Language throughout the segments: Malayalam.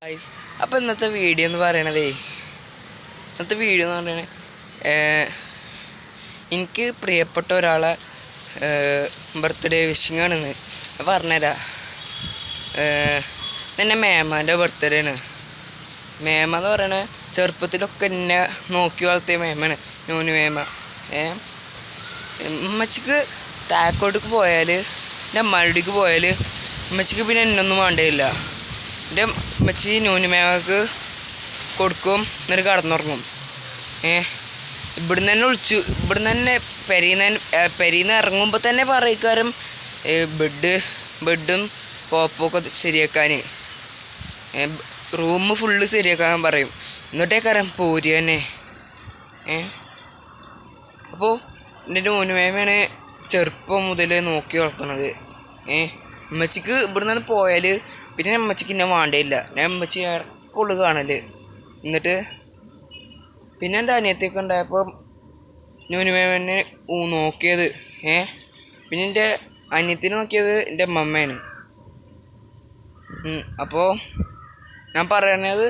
ഗൈസ്, അപ്പോൾ ഇന്നത്തെ വീഡിയോ എന്ന് പറയണത് എനിക്ക് പ്രിയപ്പെട്ട ഒരാളെ ബർത്ത്ഡേ വിഷിംഗ് ആണെന്ന് ഞാൻ പറഞ്ഞുതരാം. എൻ്റെ മേമാൻ്റെ ബർത്ത്ഡേ ആണ്. മേമ എന്ന് പറയണത് ചെറുപ്പത്തിലൊക്കെ എന്നെ നോക്കി വളർത്തിയ മേമാണ്, നൂന് മേമ. ഉമ്മച്ചിക്ക് താക്കോട്ടേക്ക് പോയാൽ, എൻ്റെ അമ്മാടിക്ക് പോയാൽ ഉമ്മച്ചിക്ക് പിന്നെ എന്നൊന്നും വേണ്ടയില്ല. എൻ്റെ ഉമ്മച്ചി നൂന് മേമക്ക് കൊടുക്കും, എന്നിട്ട് കടന്നുറങ്ങും. ഇവിടുന്ന് തന്നെ ഇവിടുന്ന് തന്നെ പെരീന്ന് ഇറങ്ങുമ്പോൾ തന്നെ പറയിക്കാരും ബെഡും പോപ്പൊക്കെ ശരിയാക്കാൻ, റൂം ഫുള്ള് ശരിയാക്കാൻ പറയും. എന്നിട്ടേക്കാരം പോരുക തന്നെ. അപ്പോൾ എൻ്റെ നൂനുമേമയാണ് ചെറുപ്പം മുതൽ നോക്കി വളർത്തണത്. ഉമ്മച്ചിക്ക് ഇവിടുന്ന് പോയാൽ പിന്നെ ഉമ്മച്ചിക്ക് എന്നെ വേണ്ടയില്ല. ഞാൻ ഉമ്മച്ചി ഇറക്കുള്ളു കാണൽ. എന്നിട്ട് പിന്നെ എൻ്റെ അനിയത്തിയൊക്കെ ഉണ്ടായപ്പോൾ നൂനുമേമനെ നോക്കിയത്. പിന്നെ എൻ്റെ അനിയത്തിനെ നോക്കിയത് എൻ്റെ അമ്മമ്മയാണ്. അപ്പോൾ ഞാൻ പറയണത്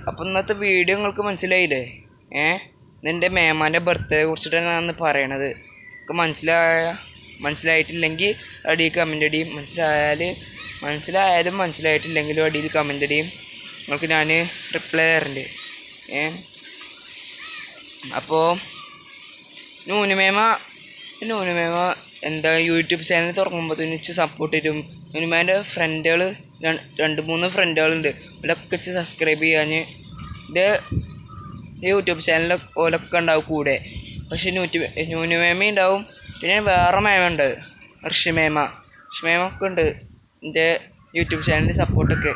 അപ്പോൾ ഇന്നത്തെ വീഡിയോ നിങ്ങൾക്ക് മനസ്സിലായില്ലേ? ഇതെൻ്റെ മേമാൻ്റെ ബർത്ത്ഡേ കുറിച്ചിട്ടാണ് ഞാൻ പറയണത്. നിങ്ങൾക്ക് മനസ്സിലായിട്ടില്ലെങ്കിൽ അടിയിൽ കമൻ്റ് അടിയും, മനസ്സിലായാലും മനസ്സിലായിട്ടില്ലെങ്കിലും അടിയിൽ കമൻ്റ് അടിയും. നിങ്ങൾക്ക് ഞാൻ റിപ്ലൈ തരണ്ട്. അപ്പോൾ നൂനുമേമ എന്താ യൂട്യൂബ് ചാനൽ തുടങ്ങുമ്പോൾ വെച്ച് സപ്പോർട്ട് ചെയ്യും. നൂനുമേൻ്റെ ഫ്രണ്ടുകൾ 2-3 ഫ്രണ്ടുകളുണ്ട്. ഇവരൊക്കെ വെച്ച് സബ്സ്ക്രൈബ് ചെയ്യാൻ. ഇത് യൂട്യൂബ് ചാനൽ ഓലൊക്കെ ഉണ്ടാവും കൂടെ. പക്ഷേ നൂനുമേമ ഉണ്ടാവും. പിന്നെ വേറെ മേമ ഉണ്ട്, ഋഷിമേമ ഒക്കെ ഉണ്ട് എൻ്റെ യൂട്യൂബ് ചാനലിൻ്റെ സപ്പോർട്ടൊക്കെ.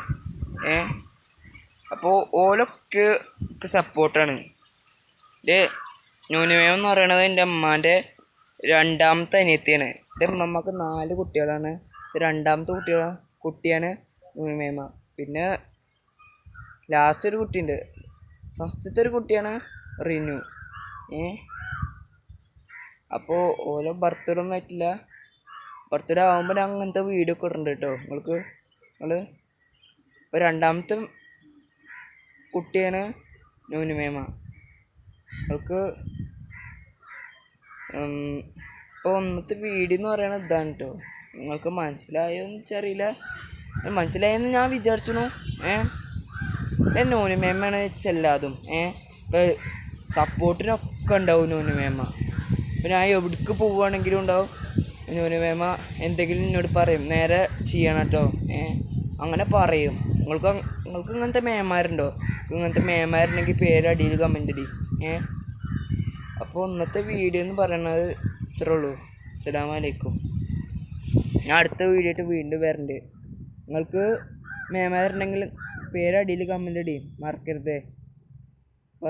അപ്പോൾ ഓലൊക്കെ സപ്പോർട്ടാണ്. എൻ്റെ നൂനുമേമ എന്ന് പറയണത് എൻ്റെ അമ്മാൻ്റെ രണ്ടാമത്തെ അനിയത്തിയാണ്. എൻ്റെ അമ്മമ്മക്ക് 4 കുട്ടികളാണ്. രണ്ടാമത്തെ കുട്ടിയാണ് നൂനുമേമ. പിന്നെ ലാസ്റ്റ് ഒരു കുട്ടിയുണ്ട്. ഫസ്റ്റത്തെ ഒരു കുട്ടിയാണ് റിനു. അപ്പോൾ ഓരോ ബർത്ത്ഡേ ഒന്നും ആയിട്ടില്ല. ബർത്ത്ഡേ ആകുമ്പോൾ ഞാൻ അങ്ങനത്തെ വീഡിയോ ഒക്കെ ഇടുന്നുണ്ട് കേട്ടോ. ഇപ്പോൾ രണ്ടാമത്തെ കുട്ടിയാണ് നൂനുമേമ. അവൾക്ക് ഇപ്പോൾ ഒന്നത്തെ വീഡിയോ എന്ന് പറയണത് ഇതാണ് കേട്ടോ. നിങ്ങൾക്ക് മനസ്സിലായോന്ന് വെച്ചറിയില്ല. മനസ്സിലായെന്ന് ഞാൻ വിചാരിച്ചു. നൂനുമേമയാണ് വെച്ചെല്ലാതും. ഇപ്പോൾ സപ്പോർട്ടിനൊക്കെ ഉണ്ടാവും നൂനുമേമ. ഇപ്പോൾ ഞാൻ എവിടേക്ക് പോവുകയാണെങ്കിലും ഉണ്ടാവും നൂനുമേമ. എന്തെങ്കിലും എന്നോട് പറയും, നേരെ ചെയ്യണം കേട്ടോ, അങ്ങനെ പറയും. നിങ്ങൾക്ക് ഇങ്ങനത്തെ മേമാരുണ്ടോ? ഇങ്ങനത്തെ മേമാരുണ്ടെങ്കിൽ പേര് അടിയിൽ കമൻ്റ് അടി. അപ്പോൾ ഇന്നത്തെ വീഡിയോ എന്ന് പറയണത് ഇത്രേ ഉള്ളൂ. അസ്സലാമു അലൈക്കും. ഞാൻ അടുത്ത വീഡിയോ ആയിട്ട് വീണ്ടും വരണ്ട്. നിങ്ങൾക്ക് മേമാരുണ്ടെങ്കിൽ പേര് അടിയിൽ കമൻ്റ് അടി മറക്കരുത്.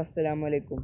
അസ്സലാമു അലൈക്കും.